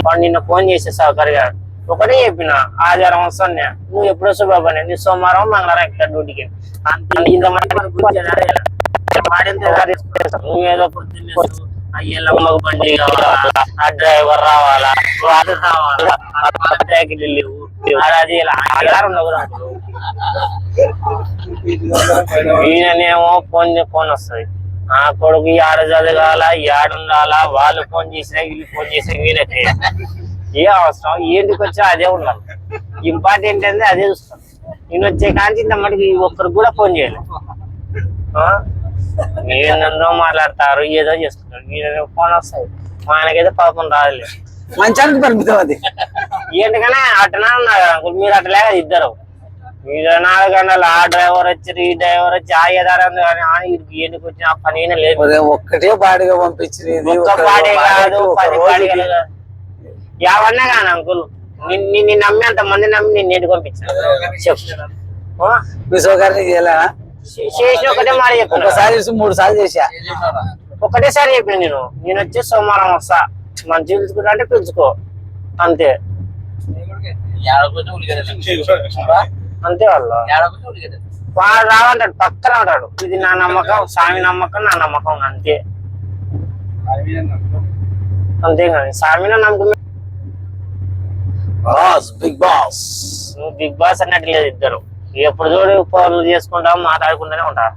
వాడు నిన్న ఫోన్ చేసే సౌకర్య ఒకటే చెప్పిన ఆదివారం వస్తాను నువ్వు ఎప్పుడు వస్తావు బాబా నీ సోమవారం మంగళవారం ఎక్కుతా డ్యూటీకి ఇంతమంది నువ్వేదో అయ్యమ్మకు బండి కావాలా ఆ డ్రైవర్ రావాలా వాటర్ రావాలా ప్యాకెట్లు లేవు అది ఈయనేమో ఫోన్ వస్తుంది ఆ కొడుకు ఆడ చదగాల ఏడుండాలా వాళ్ళు ఫోన్ చేసినా వీళ్ళు ఫోన్ చేసినా వీళ్ళకి ఏ అవసరం ఏంటికి వచ్చా అదే ఉండాలి ఇంపార్టెంట్ అంటే అదే చూస్తాం నేను వచ్చే కానీ ఇంత మటుకు ఒక్కరికి కూడా ఫోన్ చేయలేదు ఏందో మాట్లాడతారు ఏదో చేస్తున్నారు ఫోన్ వస్తాయి మా ఆయనకైతే పాపం రాదులేదు మంచానికి పరిమితం అది ఏంటికనే అట్టనా మీరు అట్టలేక ఇద్దరు మీరు 4 గంటలు ఆ డ్రైవర్ వచ్చి ఈ డ్రైవర్ వచ్చి ఆ ఎదారంది కానీ ఎందుకు వచ్చిన పని లేదు ఒక్కటే బాడిగా పంపించింది ఒక్క బాడీ కాదు 10 బాడీలు ఎవరన్నా కానీ అంకుల్ నిన్ను నమ్మి అంత మంది నమ్మి నేను నేటి పంపించాను చెప్పు విశ్వగారిని చేసిన ఒకటే మాట చెప్పు ఒకసారి 3 సార్లు చేసా ఒకటేసారి చెప్పిన నేను వచ్చి సోమవారం వస్తా మంచి పిలుచుకుంటా అంటే పిలుచుకో అంతే అంతే వాళ్ళు రావంటాడు పక్కన ఉంటాడు ఇది నా నమ్మకం స్వామి నమ్మకం నా నమ్మకం అంతే అంతే కానీ స్వామిని నమ్మకం బిగ్ బాస్ నువ్వు బిగ్ బాస్ అన్నట్టు లేదు ఇద్దరు ఎప్పుడు చూడు ఫోన్లు చేసుకుంటాం మాట్లాడుకుంటూనే ఉంటారు